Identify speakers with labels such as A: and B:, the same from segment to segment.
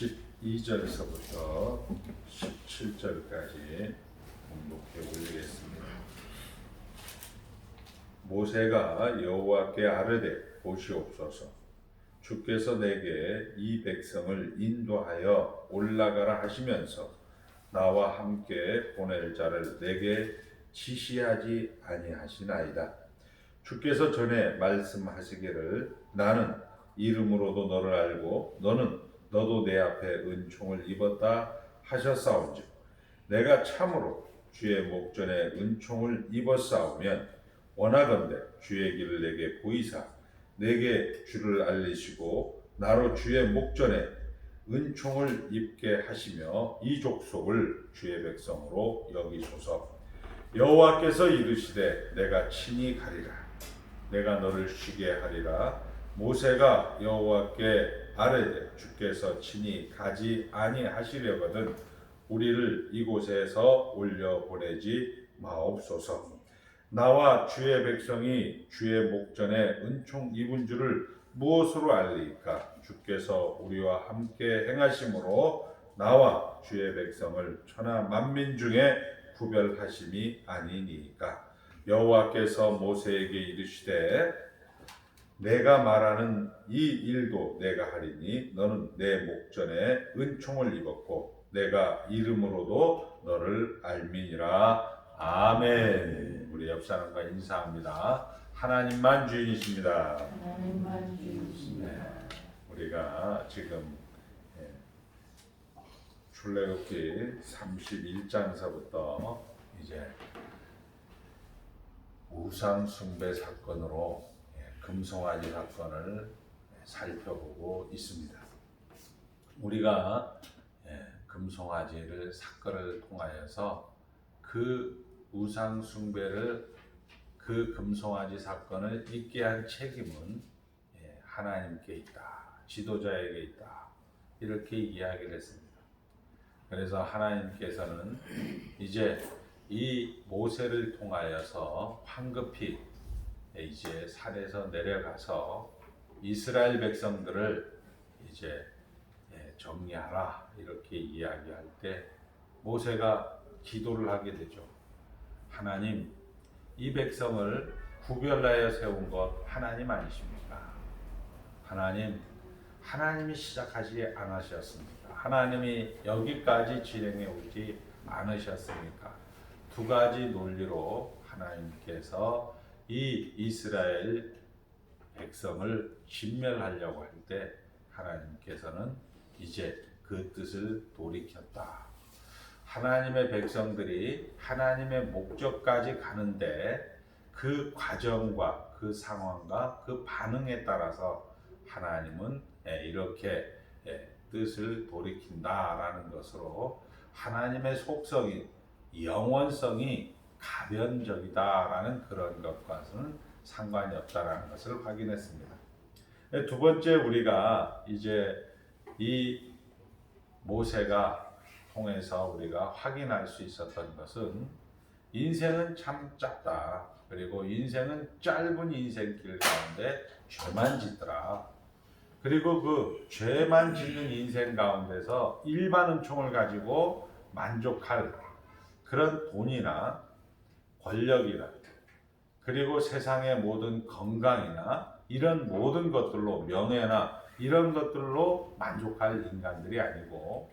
A: 12절서부터 17절까지 봉독해 올리겠습니다. 모세가 여호와께 아뢰되 보시옵소서, 주께서 내게 이 백성을 인도하여 올라가라 하시면서 나와 함께 보낼 자를 내게 지시하지 아니하시나이다. 주께서 전에 말씀하시기를 나는 이름으로도 너를 알고 너도 내 앞에 은총을 입었다 하셨사온즉 내가 참으로 주의 목전에 은총을 입었사오면 원하건대 주의 길을 내게 보이사 내게 주를 알리시고 나로 주의 목전에 은총을 입게 하시며 이 족속을 주의 백성으로 여기소서. 여호와께서 이르시되 내가 친히 가리라. 내가 너를 쉬게 하리라. 모세가 여호와께 아뢰되 주께서 친히 가지 아니하시려거든 우리를 이곳에서 올려 보내지 마옵소서. 나와 주의 백성이 주의 목전에 은총 입은 줄을 무엇으로 알리까? 주께서 우리와 함께 행하심으로 나와 주의 백성을 천하 만민 중에 구별하심이 아니니까. 여호와께서 모세에게 이르시되 내가 말하는 이 일도 내가 하리니 너는 내 목전에 은총을 입었고 내가 이름으로도 너를 알미니라. 아멘. 우리 옆 사람과 인사합니다. 하나님만 주인이십니다.
B: 하나님만 주인이십니다.
A: 네, 우리가 지금 출애굽기 31장서부터 이제 우상 숭배 사건으로 금송아지 사건을 살펴보고 있습니다. 우리가 금송아지를 사건을 통하여서 그 우상 숭배를 그 금송아지 사건을 있게 한 책임은 하나님께 있다, 지도자에게 있다, 이렇게 이야기를 했습니다. 그래서 하나님께서는 이제 이 모세를 통하여서 황급히 이제 산에서 내려가서 이스라엘 백성들을 이제 정리하라 이렇게 이야기할 때 모세가 기도를 하게 되죠. 하나님, 이 백성을 구별하여 세운 것 하나님 아니십니까? 하나님이 시작하지 않으셨습니까? 하나님이 여기까지 진행해 오지 않으셨습니까? 두 가지 논리로 하나님께서 이 이스라엘 백성을 진멸하려고 할 때 하나님께서는 이제 그 뜻을 돌이켰다. 하나님의 백성들이 하나님의 목적까지 가는데 그 과정과 그 상황과 그 반응에 따라서 하나님은 이렇게 뜻을 돌이킨다라는 것으로 하나님의 속성이 영원성이 가변적이다라는 그런 것과는 상관이 없다라는 것을 확인했습니다. 두 번째, 우리가 이제 이 모세가 통해서 우리가 확인할 수 있었던 것은 인생은 참 짧다. 그리고 인생은 짧은 인생길 가운데 죄만 짓더라. 그리고 그 죄만 짓는 인생 가운데서 일반 은총을 가지고 만족할 그런 돈이나 권력이나 그리고 세상의 모든 건강이나 이런 모든 것들로, 명예나 이런 것들로 만족할 인간들이 아니고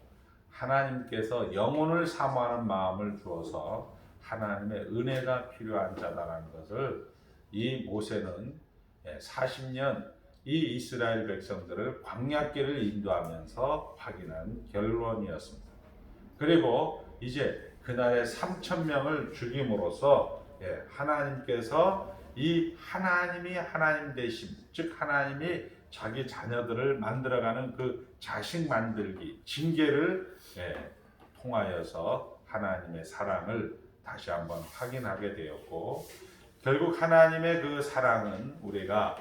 A: 하나님께서 영혼을 사모하는 마음을 주어서 하나님의 은혜가 필요한 자다라는 것을 이 모세는 40년 이 이스라엘 백성들을 광야길을 인도하면서 확인한 결론이었습니다. 그리고 이제 그날의 3,000명을 죽임으로써 하나님께서 이 하나님이 하나님 되심, 즉 하나님이 자기 자녀들을 만들어가는 그 자식 만들기, 징계를 통하여서 하나님의 사랑을 다시 한번 확인하게 되었고, 결국 하나님의 그 사랑은 우리가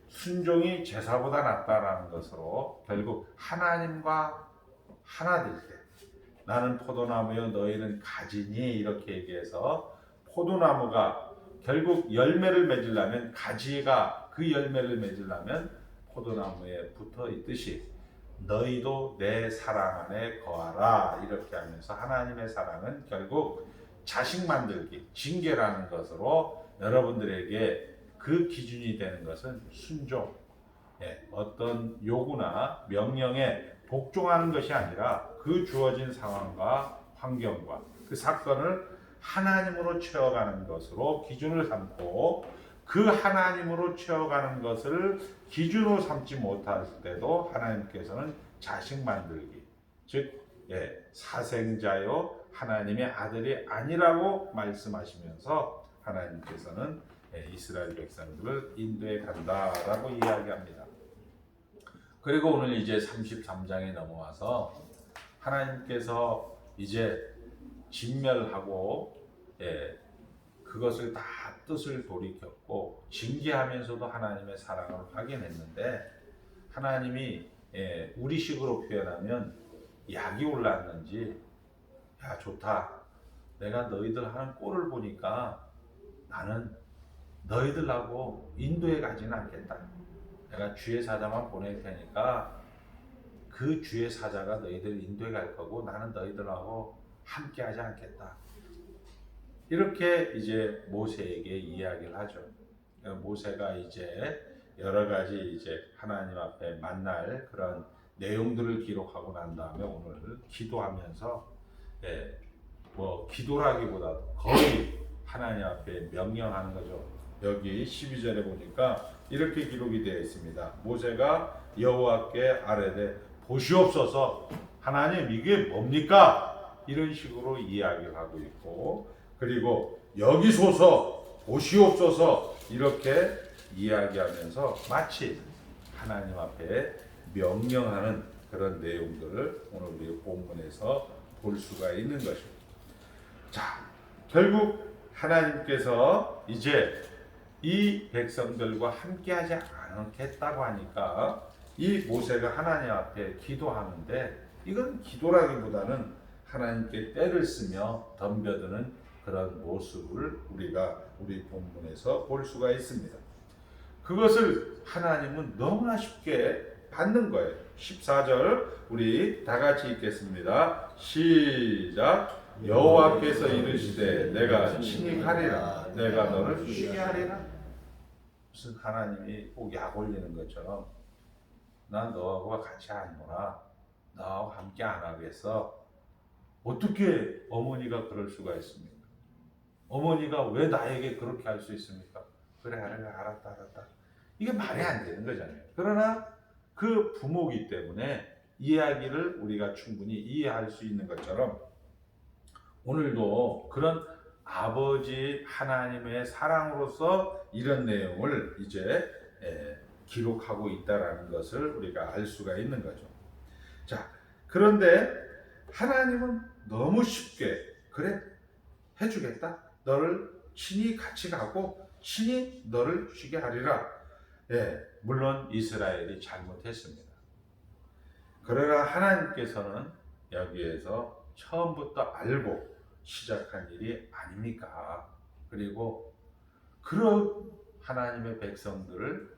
A: 순종이 제사보다 낫다라는 것으로 결국 하나님과 하나 될 때, 나는 포도나무여 너희는 가지니 이렇게 얘기해서 포도나무가 결국 열매를 맺으려면 가지가 그 열매를 맺으려면 포도나무에 붙어 있듯이 너희도 내 사랑 안에 거하라. 이렇게 하면서 하나님의 사랑은 결국 자식 만들기, 징계라는 것으로 여러분들에게 그 기준이 되는 것은 순종, 어떤 요구나 명령에 복종하는 것이 아니라 그 주어진 상황과 환경과 그 사건을 하나님으로 채워가는 것으로 기준을 삼고, 그 하나님으로 채워가는 것을 기준으로 삼지 못할 때도 하나님께서는 자식 만들기, 즉 사생자요 하나님의 아들이 아니라고 말씀하시면서 하나님께서는 이스라엘 백성들을 인도해 간다라고 이야기합니다. 그리고 오늘 이제 33장에 넘어와서 하나님께서 이제 진멸하고 그것을 다 뜻을 돌이켰고 징계하면서도 하나님의 사랑을 확인했는데, 하나님이 우리식으로 표현하면 약이 올랐는지, 야 좋다, 내가 너희들 하는 꼴을 보니까 나는 너희들하고 인도에 가지는 않겠다. 내가 주의 사자만 보낼 테니까 그 주의 사자가 너희들 인도에 갈 거고 나는 너희들하고 함께 하지 않겠다. 이렇게 이제 모세에게 이야기를 하죠. 모세가 이제 여러 가지 이제 하나님 앞에 만날 그런 내용들을 기록하고 난 다음에 오늘 기도하면서 기도라기보다 거의 하나님 앞에 명령하는 거죠. 여기 12절에 보니까 이렇게 기록이 되어 있습니다. 모세가 여호와께 아뢰되 보시옵소서. 하나님 이게 뭡니까? 이런 식으로 이야기를 하고 있고, 그리고 여기소서 보시옵소서 이렇게 이야기하면서 마치 하나님 앞에 명령하는 그런 내용들을 오늘 우리 본문에서 볼 수가 있는 것입니다. 자, 결국 하나님께서 이제 이 백성들과 함께하지 않겠다고 하니까 이 모세가 하나님 앞에 기도하는데, 이건 기도라기보다는 하나님께 떼를 쓰며 덤벼드는 그런 모습을 우리가 우리 본문에서 볼 수가 있습니다. 그것을 하나님은 너무나 쉽게 받는 거예요. 14절 우리 다 같이 읽겠습니다. 시작. 여호와께서 이르시되 내가 친히 가리라. 내가 너를 쉬게 하리라. 무슨 하나님이 꼭 약 올리는 것처럼 난 너하고 같이 안 놀아. 너하고 함께 안 하겠어. 어떻게 어머니가 그럴 수가 있습니까? 어머니가 왜 나에게 그렇게 할 수 있습니까? 그래 알았다. 이게 말이 안 되는 거잖아요. 그러나 그 부모이기 때문에 이야기를 우리가 충분히 이해할 수 있는 것처럼 오늘도 그런 아버지 하나님의 사랑으로서 이런 내용을 이제 기록하고 있다라는 것을 우리가 알 수가 있는 거죠. 자, 그런데 하나님은 너무 쉽게 그래 해주겠다. 너를 친히 같이 가고 친히 너를 쉬게 하리라. 물론 이스라엘이 잘못했습니다. 그러나 하나님께서는 여기에서 처음부터 알고 시작한 일이 아닙니까? 그리고 그런 하나님의 백성들을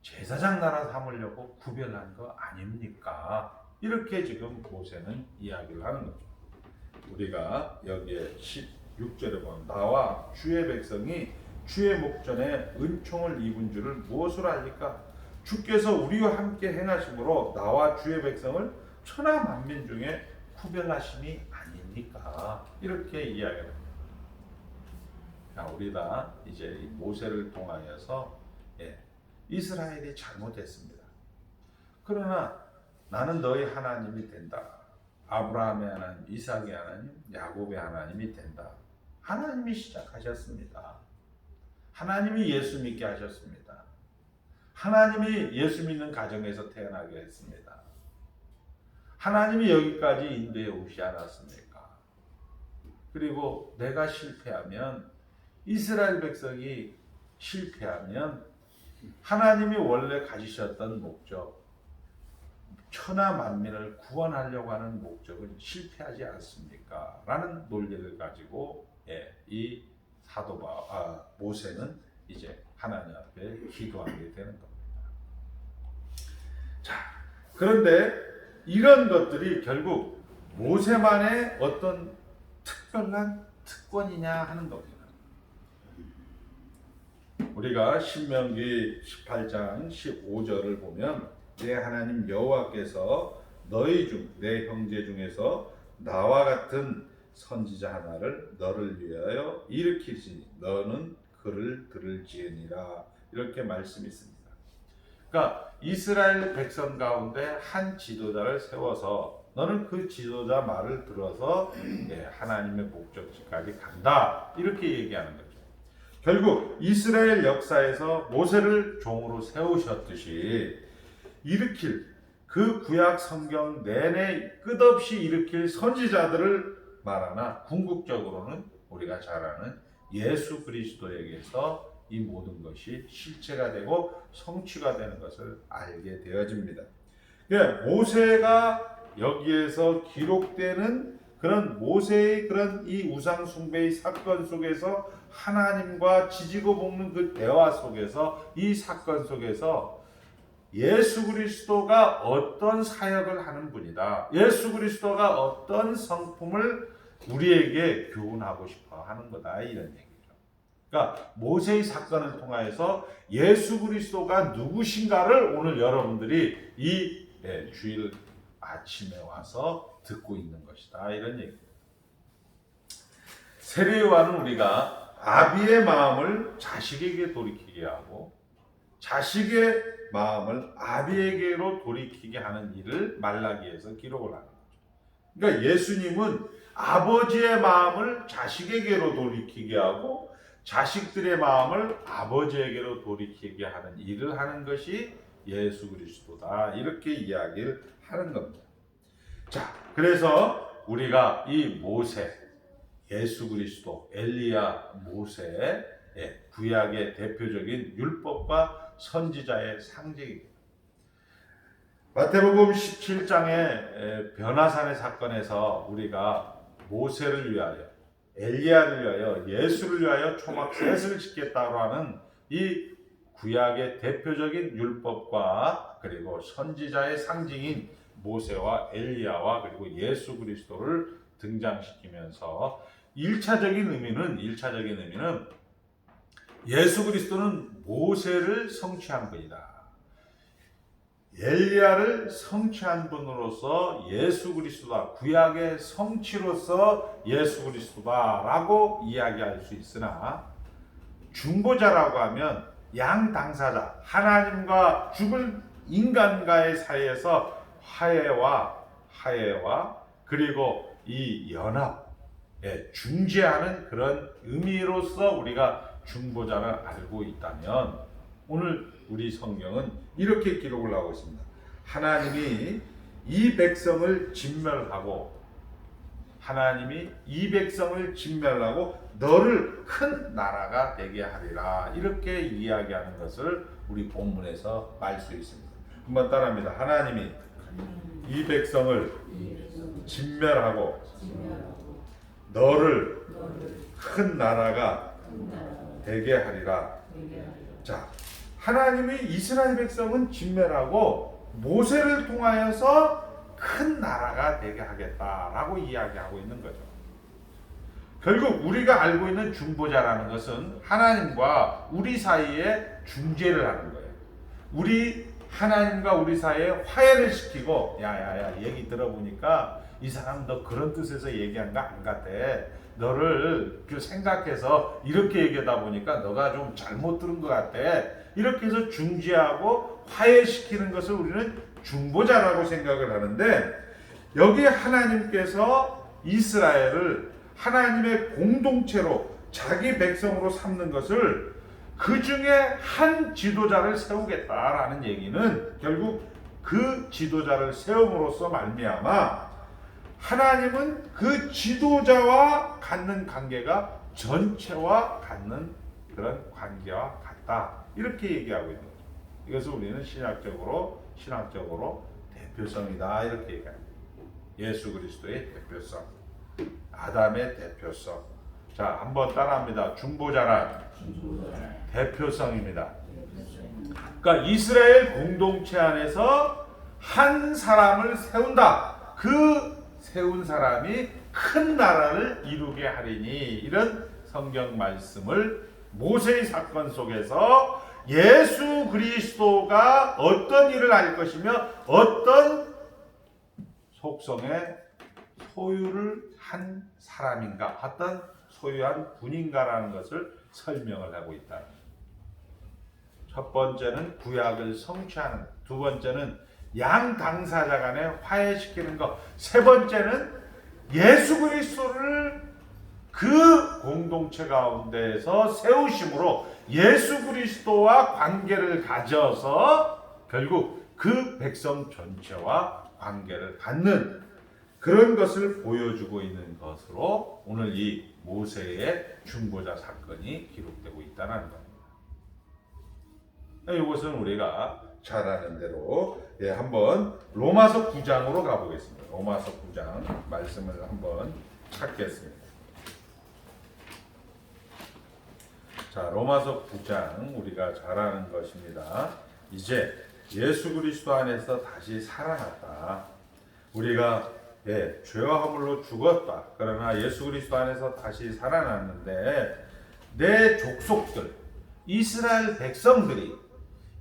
A: 제사장 나라 삼으려고 구별한 거 아닙니까? 이렇게 지금 모세는 이야기를 하는 거죠. 우리가 여기에 16절에 보면 나와 주의 백성이 주의 목전에 은총을 입은 줄을 무엇으로 알리까? 주께서 우리와 함께 행하심으로 나와 주의 백성을 천하 만민 중에 구별하심이 아닙니까? 이렇게 이야기합니다. 우리가 이제 모세를 통하여서 이스라엘이 잘못했습니다. 그러나 나는 너희 하나님이 된다. 아브라함의 하나님, 이삭의 하나님, 야곱의 하나님이 된다. 하나님이 시작하셨습니다. 하나님이 예수 믿게 하셨습니다. 하나님이 예수 믿는 가정에서 태어나게 했습니다. 하나님이 여기까지 인도해 오시지 않았습니까? 그리고 내가 실패하면, 이스라엘 백성이 실패하면 하나님이 원래 가지셨던 목적, 천하 만민을 구원하려고 하는 목적은 실패하지 않습니까? 라는 논리를 가지고 이 모세는 이제 하나님 앞에 기도하게 되는 겁니다. 자, 그런데 이런 것들이 결국 모세만의 어떤 특별한 특권이냐 하는 겁니다. 우리가 신명기 18장 15절을 보면 내 하나님 여호와께서 너희 중 내 형제 중에서 나와 같은 선지자 하나를 너를 위하여 일으키시니 너는 그를 들을지으니라 이렇게 말씀이 있습니다. 그러니까 이스라엘 백성 가운데 한 지도자를 세워서 너는 그 지도자 말을 들어서 하나님의 목적지까지 간다 이렇게 얘기하는 거죠. 결국 이스라엘 역사에서 모세를 종으로 세우셨듯이 일으킬 그 구약 성경 내내 끝없이 일으킬 선지자들을 말하나 궁극적으로는 우리가 잘 아는 예수 그리스도에게서 이 모든 것이 실체가 되고 성취가 되는 것을 알게 되어집니다. 모세가 여기에서 기록되는 그런 모세의 그런 이 우상 숭배의 사건 속에서 하나님과 지지고 볶는 그 대화 속에서 이 사건 속에서 예수 그리스도가 어떤 사역을 하는 분이다. 예수 그리스도가 어떤 성품을 우리에게 교훈하고 싶어 하는 거다 이런 얘기죠. 그러니까 모세의 사건을 통해서 예수 그리스도가 누구신가를 오늘 여러분들이 이 주일 아침에 와서 듣고 있는 것이다 이런 얘기입니다. 세례요한은 우리가 아비의 마음을 자식에게 돌이키게 하고 자식의 마음을 아비에게로 돌이키게 하는 일을 말라기에서 기록을 하는 거죠. 그러니까 예수님은 아버지의 마음을 자식에게로 돌이키게 하고 자식들의 마음을 아버지에게로 돌이키게 하는 일을 하는 것이 예수 그리스도다 이렇게 이야기를 하는 겁니다. 자, 그래서 우리가 이 모세, 예수 그리스도, 엘리야, 모세, 구약의 대표적인 율법과 선지자의 상징입니다. 마태복음 17장의 변화산의 사건에서 우리가 모세를 위하여, 엘리야를 위하여, 예수를 위하여 초막 셋을 짓겠다고 하는 이 구약의 대표적인 율법과 그리고 선지자의 상징인 모세와 엘리야와 그리고 예수 그리스도를 등장시키면서 1차적인 의미는 예수 그리스도는 모세를 성취한 분이다. 엘리야를 성취한 분으로서 예수 그리스도다. 구약의 성취로서 예수 그리스도다라고 이야기할 수 있으나 중보자라고 하면 양 당사자, 하나님과 죽을 인간과의 사이에서 화해와 그리고 이 연합, 중재하는 그런 의미로서 우리가 중보자를 알고 있다면 오늘 우리 성경은 이렇게 기록을 하고 있습니다. 하나님이 이 백성을 진멸하고 너를 큰 나라가 되게 하리라 이렇게 이야기하는 것을 우리 본문에서 알 수 있습니다. 한번 따라합니다. 하나님이 이 백성을 진멸하고 너를 큰 나라가 되게 하리라. 자, 하나님이 이스라엘 백성은 진멸하고 모세를 통하여서 큰 나라가 되게 하겠다라고 이야기하고 있는 거죠. 결국 우리가 알고 있는 중보자라는 것은 하나님과 우리 사이에 중재를 하는 거예요. 하나님과 우리 사이에 화해를 시키고 야야야 얘기 들어보니까 이 사람 너 그런 뜻에서 얘기한 거 안 같아. 너를 생각해서 이렇게 얘기하다 보니까 너가 좀 잘못 들은 것 같아. 이렇게 해서 중재하고 화해시키는 것을 우리는 중보자라고 생각을 하는데 여기 하나님께서 이스라엘을 하나님의 공동체로 자기 백성으로 삼는 것을 그 중에 한 지도자를 세우겠다라는 얘기는 결국 그 지도자를 세움으로써 말미암아 하나님은 그 지도자와 갖는 관계가 전체와 갖는 그런 관계와 같다 이렇게 얘기하고 있는 거죠. 이것을 우리는 신학적으로 대표성이다 이렇게 얘기합니다. 예수 그리스도의 대표성, 아담의 대표성. 자, 한번 따라합니다. 중보자란 대표성입니다. 그러니까 이스라엘 공동체 안에서 한 사람을 세운다. 그 세운 사람이 큰 나라를 이루게 하리니, 이런 성경 말씀을 모세의 사건 속에서 예수 그리스도가 어떤 일을 할 것이며 어떤 속성의 소유를 한 사람인가, 어떤 소유한 분인가라는 것을 설명을 하고 있다. 첫 번째는 구약을 성취하는, 두 번째는 양 당사자 간에 화해시키는 것, 세 번째는 예수 그리스도를 그 공동체 가운데에서 세우심으로 예수 그리스도와 관계를 가져서 결국 그 백성 전체와 관계를 갖는 그런 것을 보여주고 있는 것으로 오늘 이 모세의 중보자 사건이 기록되고 있다는 겁니다. 이것은 우리가 잘 아는 대로 한번 로마서 9장으로 가보겠습니다. 로마서 9장 말씀을 한번 찾겠습니다. 자, 로마서 9장 우리가 잘 아는 것입니다. 이제 예수 그리스도 안에서 다시 살아났다. 우리가 죄와 허물로 죽었다. 그러나 예수 그리스도 안에서 다시 살아났는데 내 족속들, 이스라엘 백성들이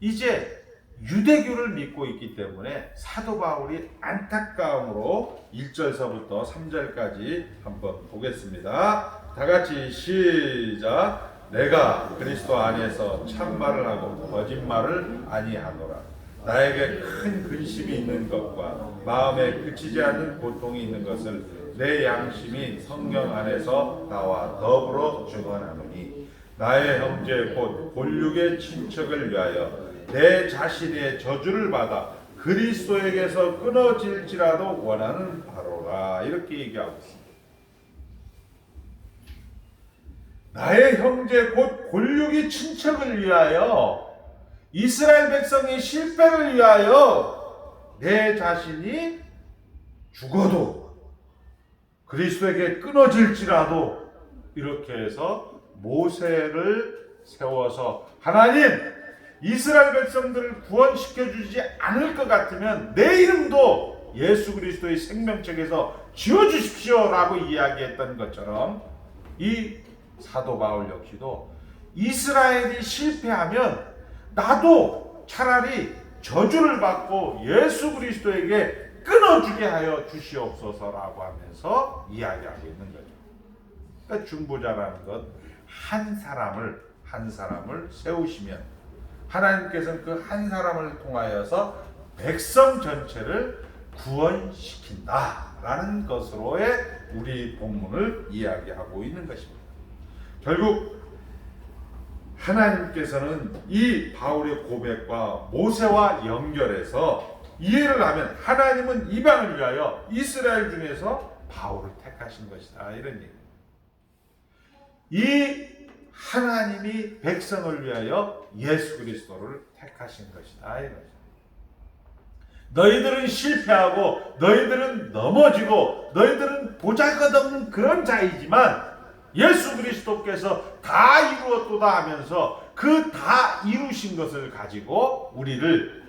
A: 이제 유대교를 믿고 있기 때문에 사도 바울이 안타까움으로 1절서부터 3절까지 한번 보겠습니다. 다 같이 시작. 내가 그리스도 안에서 참말을 하고 거짓말을 아니하노라. 나에게 큰 근심이 있는 것과 마음에 그치지 않는 고통이 있는 것을 내 양심이 성령 안에서 나와 더불어 증언하노니, 나의 형제 곧 본육의 친척을 위하여 내 자신의 저주를 받아 그리스도에게서 끊어질지라도 원하는 바로라. 이렇게 얘기하고 있습니다. 나의 형제 곧 본육의 친척을 위하여, 이스라엘 백성의 실패를 위하여 내 자신이 죽어도 그리스도에게 끊어질지라도, 이렇게 해서 모세를 세워서 하나님, 이스라엘 백성들을 구원시켜 주지 않을 것 같으면 내 이름도 예수 그리스도의 생명책에서 지워주십시오라고 이야기했던 것처럼, 이 사도 바울 역시도 이스라엘이 실패하면 나도 차라리 저주를 받고 예수 그리스도에게 끊어주게 하여 주시옵소서라고 하면서 이야기하고 있는 거죠. 그러니까 중보자라는 것, 한 사람을 세우시면 하나님께서는 그 한 사람을 통하여서 백성 전체를 구원시킨다라는 것으로의 우리 본문을 이야기하고 있는 것입니다. 결국 하나님께서는 이 바울의 고백과 모세와 연결해서 이해를 하면 하나님은 이방을 위하여 이스라엘 중에서 바울을 택하신 것이다, 이런 얘기입니다. 이 하나님이 백성을 위하여 예수 그리스도를 택하신 것이다, 이거죠. 너희들은 실패하고 너희들은 넘어지고 너희들은 보잘것없는 그런 자이지만 예수 그리스도께서 다 이루었도다 하면서 그 다 이루신 것을 가지고 우리를,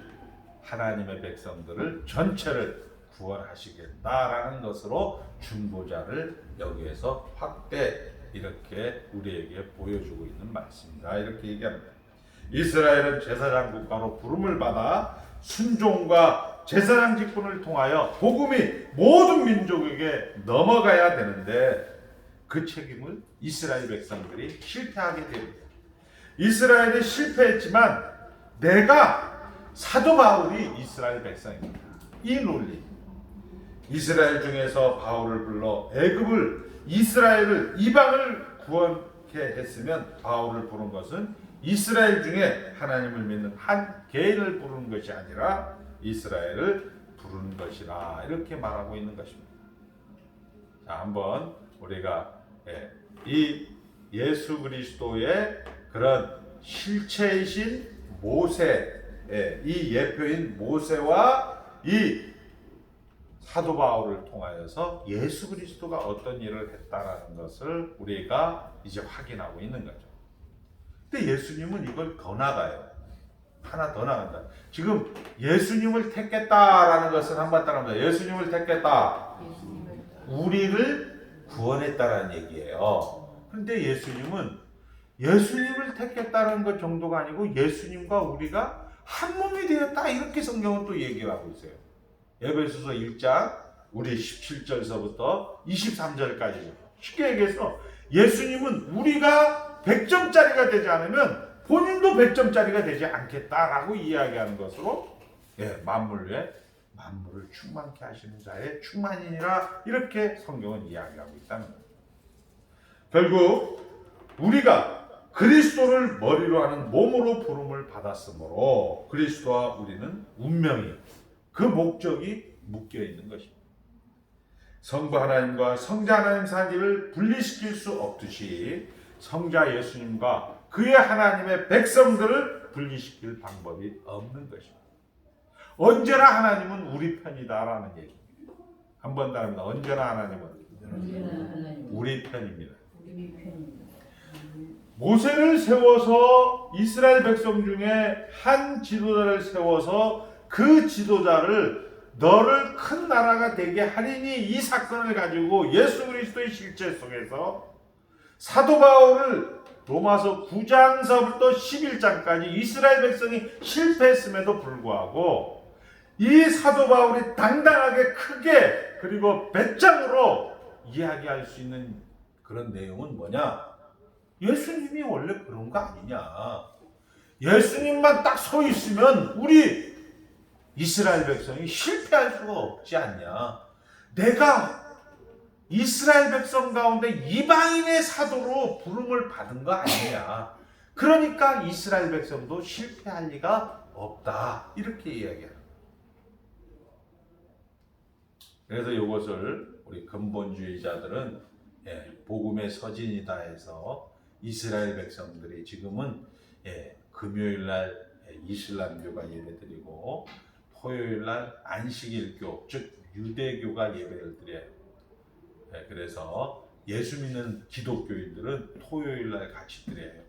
A: 하나님의 백성들을 전체를 구원하시겠다라는 것으로 중보자를 여기에서 확대 이렇게 우리에게 보여주고 있는 말씀이다, 이렇게 얘기합니다. 이스라엘은 제사장 국가로 부름을 받아 순종과 제사장 직분을 통하여 복음이 모든 민족에게 넘어가야 되는데 그 책임을 이스라엘 백성들이 실패하게 됩니다. 이스라엘이 실패했지만 내가, 사도 바울이 이스라엘 백성입니다. 이 논리, 이스라엘 중에서 바울을 불러 애굽을, 이스라엘을, 이방을 구원케 했으면 바울을 부른 것은 이스라엘 중에 하나님을 믿는 한 개인을 부르는 것이 아니라 이스라엘을 부르는 것이라, 이렇게 말하고 있는 것입니다. 자, 한번 우리가 이 예수 그리스도의 그런 실체이신 모세, 이 예표인 모세와 이 사도 바울을 통하여서 예수 그리스도가 어떤 일을 했다라는 것을 우리가 이제 확인하고 있는 거죠. 근데 예수님은 이걸 더 나가요. 하나 더 나간다. 지금 예수님을 택했다라는 것은 한번 따라합니다. 예수님을 택했다.
B: 예수님을
A: 우리를 구원했다라는 얘기예요. 그런데 예수님을 택했다는 것 정도가 아니고 예수님과 우리가 한 몸이 되었다, 이렇게 성경은 또 얘기를 하고 있어요. 에베소서 1장 우리 17절서부터 23절까지. 쉽게 얘기해서 예수님은 우리가 100점짜리가 되지 않으면 본인도 100점짜리가 되지 않겠다라고 이야기하는 것으로, 만물 위에 만물을 충만케 하시는 자의 충만이니라, 이렇게 성경은 이야기하고 있다는 거예요. 결국 우리가 그리스도를 머리로 하는 몸으로 부름을 받았으므로 그리스도와 우리는 운명이, 그 목적이 묶여 있는 것입니다. 성부 하나님과 성자 하나님 사이를 분리시킬 수 없듯이 성자 예수님과 그의 하나님의 백성들을 분리시킬 방법이 없는 것입니다. 언제나 하나님은 우리 편이다라는 얘기입니다. 한 번 더 합니다. 언제나 하나님은 우리 편입니다.
B: 우리 편입니다.
A: 모세를 세워서 이스라엘 백성 중에 한 지도자를 세워서 그 지도자를 너를 큰 나라가 되게 하리니, 이 사건을 가지고 예수 그리스도의 실제 속에서 사도 바울을 로마서 9장서부터 11장까지 이스라엘 백성이 실패했음에도 불구하고 이 사도 바울이 당당하게 크게 그리고 배짱으로 이야기할 수 있는 그런 내용은 뭐냐? 예수님이 원래 그런 거 아니냐. 예수님만 딱 서 있으면 우리 이스라엘 백성이 실패할 수가 없지 않냐. 내가 이스라엘 백성 가운데 이방인의 사도로 부름을 받은 거 아니냐. 그러니까 이스라엘 백성도 실패할 리가 없다, 이렇게 이야기하는 거예요. 그래서 이것을 우리 근본주의자들은 복음의 서진이다 해서 이스라엘 백성들이 지금은 금요일날 이슬람교가 예배드리고 토요일날 안식일교, 즉 유대교가 예배를 드려요. 그래서 예수 믿는 기독교인들은 토요일날 같이 드려요.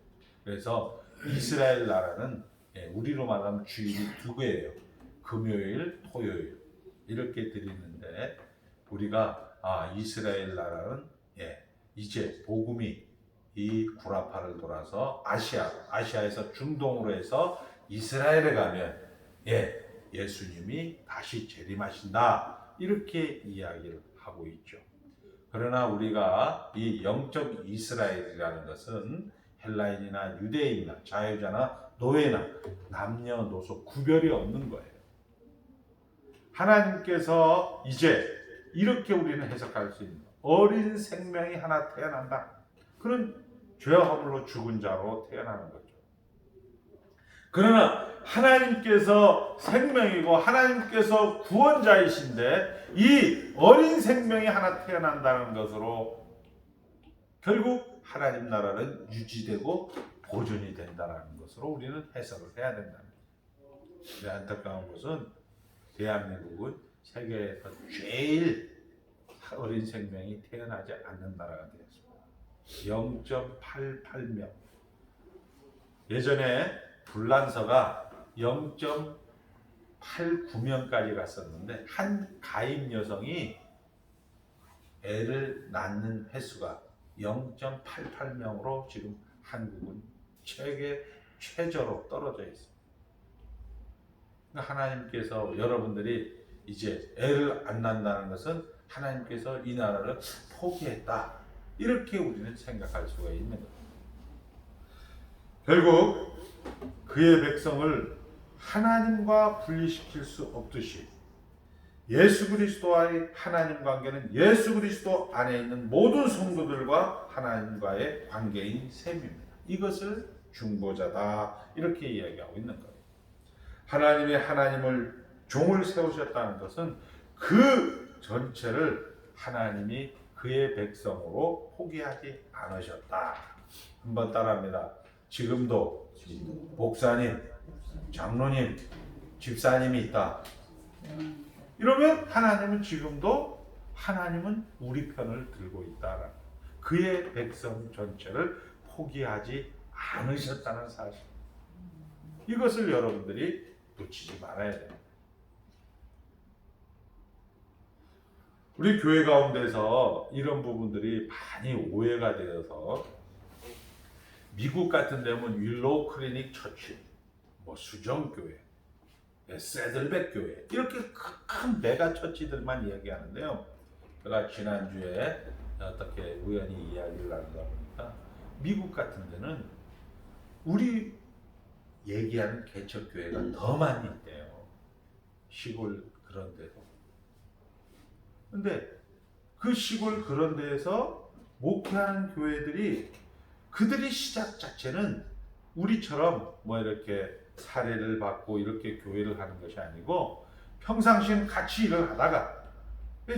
A: 그래서 이스라엘 나라는 우리로 말하면 주일이 두 개예요. 금요일, 토요일 이렇게 드리는데, 우리가 이스라엘 나라는 이제 복음이 이 구라파를 돌아서 아시아에서 중동으로 해서 이스라엘에 가면 예수님이 다시 재림하신다, 이렇게 이야기를 하고 있죠. 그러나 우리가 이 영적 이스라엘이라는 것은 헬라인이나 유대인이나 자유자나 노예나 남녀노소 구별이 없는 거예요. 하나님께서 이제 이렇게 우리는 해석할 수 있는, 어린 생명이 하나 태어난다. 그런 죄와 허물로 죽은 자로 태어나는 거죠. 그러나 하나님께서 생명이고 하나님께서 구원자이신데 이 어린 생명이 하나 태어난다는 것으로 결국 하나님 나라는 유지되고 보존이 된다는 것으로 우리는 해석을 해야 된다는 거예요. 안타까운 것은 대한민국은 세계에서 제일 어린 생명이 태어나지 않는 나라가 되었습니다. 0.88명. 예전에 불란서가 0.89명까지 갔었는데, 한 가임 여성이 애를 낳는 횟수가 0.88명으로 지금 한국은 세계 최저로 떨어져 있습니다. 하나님께서, 여러분들이 이제 애를 안 낳는다는 것은 하나님께서 이 나라를 포기했다, 이렇게 우리는 생각할 수가 있는 거예요. 결국 그의 백성을 하나님과 분리시킬 수 없듯이 예수 그리스도와의 하나님 관계는 예수 그리스도 안에 있는 모든 성도들과 하나님과의 관계인 셈입니다. 이것을 중보자다, 이렇게 이야기하고 있는 거예요. 하나님을 종을 세우셨다는 것은 그 전체를 하나님이 그의 백성으로 포기하지 않으셨다. 한번 따라합니다. 지금도 목사님, 장로님, 집사님이 있다. 이러면 하나님은 지금도 하나님은 우리 편을 들고 있다라는, 그의 백성 전체를 포기하지 않으셨다는 사실. 이것을 여러분들이 놓치지 말아야 됩니다. 우리 교회 가운데서 이런 부분들이 많이 오해가 되어서 미국 같은 데면 윌로우 클리닉 처치, 수정교회, 세들백 교회 이렇게 큰 메가 처치들만 이야기하는데요. 제가 지난주에 어떻게 우연히 이야기를 나누다 보니까 미국 같은 데는 우리 얘기하는 개척교회가 더 많이 있대요. 시골 그런 데도. 근데 그 시골 그런 데에서 목회하는 교회들이 그들이 시작 자체는 우리처럼 이렇게 사례를 받고 이렇게 교회를 하는 것이 아니고 평상시엔 같이 일을 하다가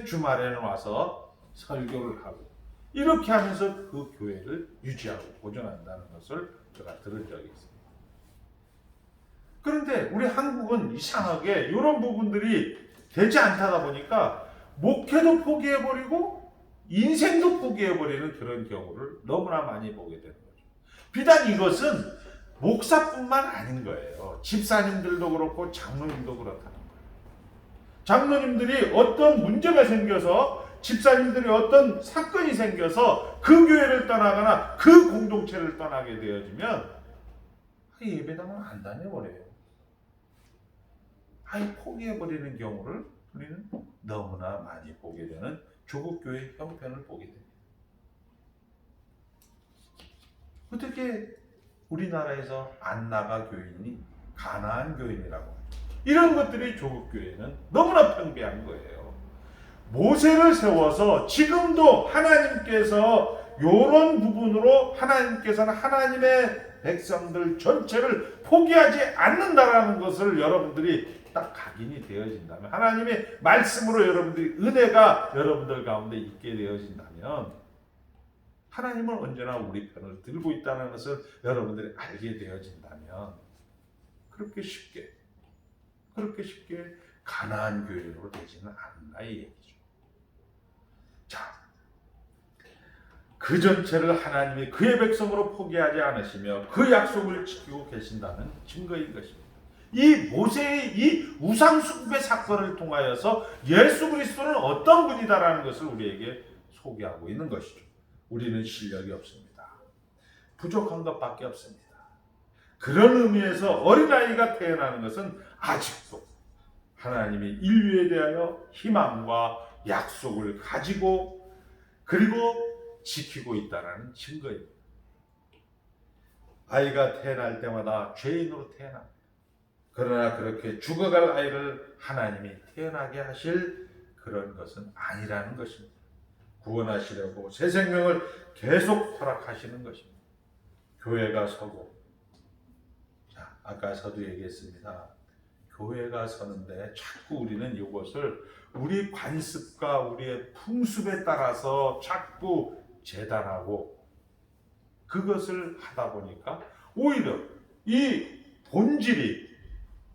A: 주말에는 와서 설교를 하고 이렇게 하면서 그 교회를 유지하고 보존한다는 것을 제가 들은 적이 있습니다. 그런데 우리 한국은 이상하게 이런 부분들이 되지 않다가 보니까 목회도 포기해버리고 인생도 포기해버리는 그런 경우를 너무나 많이 보게 되는 거죠. 비단 이것은 목사뿐만 아닌 거예요. 집사님들도 그렇고 장로님도 그렇다는 거예요. 장로님들이 어떤 문제가 생겨서 집사님들이 어떤 사건이 생겨서 그 교회를 떠나거나 그 공동체를 떠나게 되어지면 예배당을 안 다녀버려요. 아예 포기해버리는 경우를 우리는 너무나 많이 보게 되는 조국교회 형편을 보게 됩니다. 어떻게 우리나라에서 안나가 교인이 가나안 교인이라고 하죠. 이런 것들이 조국교회는 너무나 평비한 거예요. 모세를 세워서 지금도 하나님께서 이런 부분으로 하나님께서는 하나님의 백성들 전체를 포기하지 않는다라는 것을 여러분들이 딱 각인이 되어진다면, 하나님의 말씀으로 여러분들이 은혜가 여러분들 가운데 있게 되어진다면 하나님은 언제나 우리 편을 들고 있다는 것을 여러분들이 알게 되어진다면 그렇게 쉽게 가나안 교회로 되지는 않는다 이 얘기죠. 자, 그 전체를 하나님이 그의 백성으로 포기하지 않으시며 그 약속을 지키고 계신다는 증거인 것입니다. 이 모세의 이 우상숭배 사건을 통하여서 예수 그리스도는 어떤 분이다라는 것을 우리에게 소개하고 있는 것이죠. 우리는 실력이 없습니다. 부족한 것밖에 없습니다. 그런 의미에서 어린아이가 태어나는 것은 아직도 하나님이 인류에 대하여 희망과 약속을 가지고 그리고 지키고 있다는 증거입니다. 아이가 태어날 때마다 죄인으로 태어납니다. 그러나 그렇게 죽어갈 아이를 하나님이 태어나게 하실 그런 것은 아니라는 것입니다. 구원하시려고 새 생명을 계속 허락하시는 것입니다. 교회가 서고, 자, 아까 서도 얘기했습니다. 교회가 서는데 자꾸 우리는 이것을 우리 관습과 우리의 풍습에 따라서 자꾸 재단하고 그것을 하다 보니까 오히려 이 본질이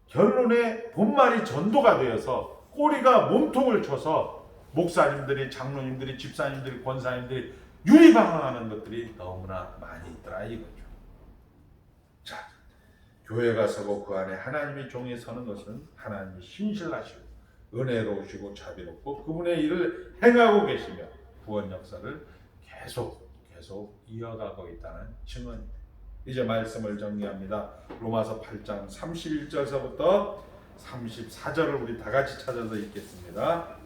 A: 결론의 본말이 전도가 되어서 꼬리가 몸통을 쳐서 목사님들이, 장로님들이, 집사님들이, 권사님들이 유리방황하는 것들이 너무나 많이 있더라 이거죠. 자, 교회가 서고 그 안에 하나님이 종이 서는 것은 하나님이 신실하시고 은혜로우시고 자비롭고 그분의 일을 행하고 계시며 구원 역사를 계속 이어가고 있다는 증언입니다. 이제 말씀을 정리합니다. 로마서 8장 31절서부터 34절을 우리 다 같이 찾아서 읽겠습니다.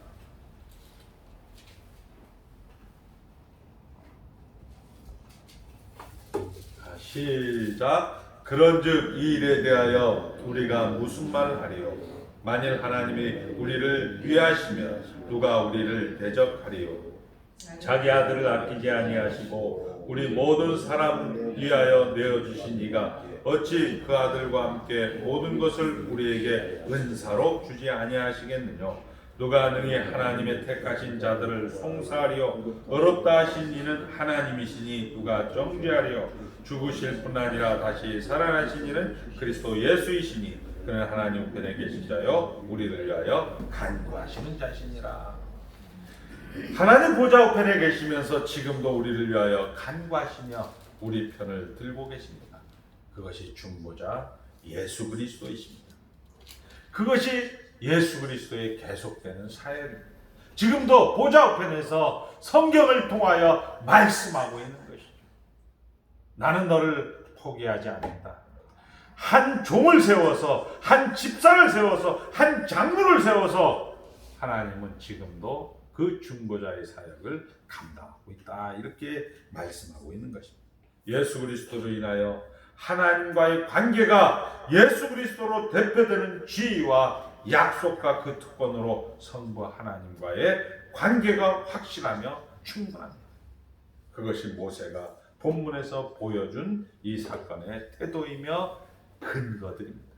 A: 시작. 그런즉 이 일에 대하여 우리가 무슨 말을 하리요? 만일 하나님이 우리를 위하시면 누가 우리를 대적하리요? 자기 아들을 아끼지 아니하시고 우리 모든 사람 위하여 내어주신 이가 어찌 그 아들과 함께 모든 것을 우리에게 은사로 주지 아니하시겠느냐? 누가 능히 하나님의 택하신 자들을 송사하리요? 어렵다 하신 이는 하나님이시니 누가 정죄하리요? 죽으실 뿐 아니라 다시 살아나신 이는 그리스도 예수이시니 그는 하나님 편에 계신 자요 우리를 위하여 간구하시는 자시니라. 하나님 보좌 우편에 계시면서 지금도 우리를 위하여 간구하시며 우리 편을 들고 계십니다. 그것이 중보자 예수 그리스도이십니다. 그것이 예수 그리스도의 계속되는 사역입니다. 지금도 보좌 우편에서 성경을 통하여 말씀하고 있는 것이죠. 나는 너를 포기하지 않는다. 한 종을 세워서, 한 집사를 세워서, 한 장로를 세워서 하나님은 지금도 그 중보자의 사역을 감당하고 있다. 이렇게 말씀하고 있는 것입니다. 예수 그리스도로 인하여 하나님과의 관계가 예수 그리스도로 대표되는 지위와 약속과 그 특권으로 성부 하나님과의 관계가 확실하며 충분합니다. 그것이 모세가 본문에서 보여준 이 사건의 태도이며 근거들입니다.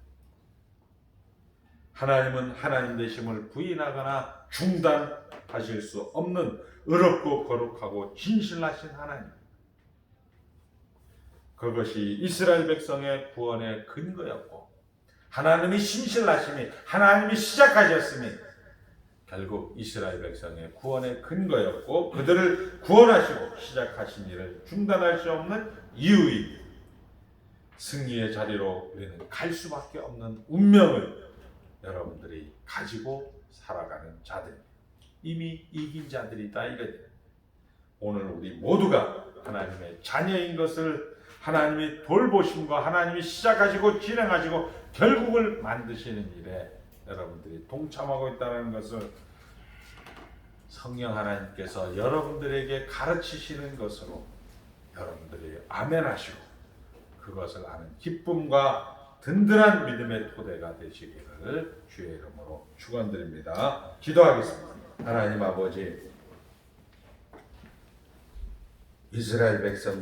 A: 하나님은 하나님 되심을 부인하거나 중단하실 수 없는 의롭고 거룩하고 진실하신 하나님. 그것이 이스라엘 백성의 구원의 근거였고 하나님이 신실하심이 하나님이 시작하셨음이 결국 이스라엘 백성의 구원의 근거였고 그들을 구원하시고 시작하신 일을 중단할 수 없는 이유입니다. 승리의 자리로 우리는 갈 수밖에 없는 운명을 여러분들이 가지고 살아가는 자들, 이미 이긴 자들이다 이거죠. 오늘 우리 모두가 하나님의 자녀인 것을 하나님이 돌보심과 하나님이 시작하시고 진행하시고 결국을 만드시는 일에 여러분들이 동참하고 있다는 것을 성령 하나님께서 여러분들에게 가르치시는 것으로 여러분들이 아멘하시고 그것을 아는 기쁨과 든든한 믿음의 토대가 되시기를 주의 이름으로 축원드립니다. 기도하겠습니다. 하나님 아버지, 이스라엘 백성